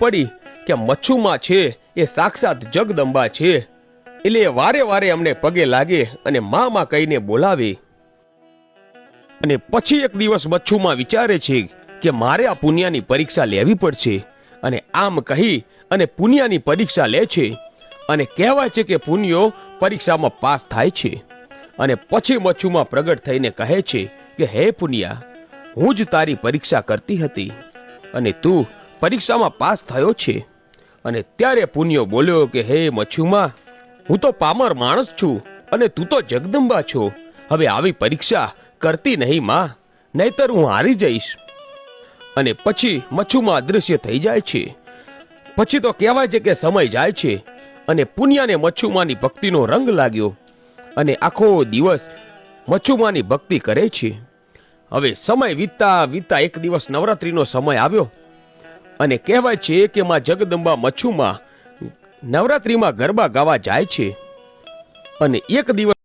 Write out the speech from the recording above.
પડી કે મચ્છુમાં છે એ સાક્ષાત જગદંબા છે, એટલે એ વારે વારે અમને પગે લાગે અને માં કહીને બોલાવે. અને પછી એક દિવસ મચ્છુમાં વિચારે છે કે મારે આ પુનિયાની પરીક્ષા લેવી પડશે, અને આમ કહી અને પુનિયાની પરીક્ષા લે છે. અને કહેવાય છે કે પુનિયો પરીક્ષામાં પાસ થાય છે. અને પછી મચ્છુમાં પ્રગટ થઈને કહે છે કે હે પુનિયા, હું જ તારી પરીક્ષા કરતી હતી અને તું પરીક્ષામાં પાસ થયો છે. અને ત્યારે પુનિયો બોલ્યો કે હે મચ્છુમાં, હું તો પામર માણસ છું અને તું તો જગદંબા છો. હવે આવી પરીક્ષા કરતી નહીં માં, નહીતર હું હારી જઈશ. અને પછી મચ્છુમાં અદૃશ્ય થઈ જાય છે. પછી તો કહેવાય છે કે સમય જાય છે અને પુનિયાને મચ્છુમાની ભક્તિનો રંગ લાગ્યો અને આખો દિવસ મચ્છુમાની ભક્તિ કરે છે. હવે સમય વીતતા વીતતા એક દિવસ નવરાત્રીનો સમય આવ્યો અને કહેવાય છે કે માં જગદંબા મચ્છુમાં નવરાત્રીમાં ગરબા ગાવા જાય છે. અને એક દિવસ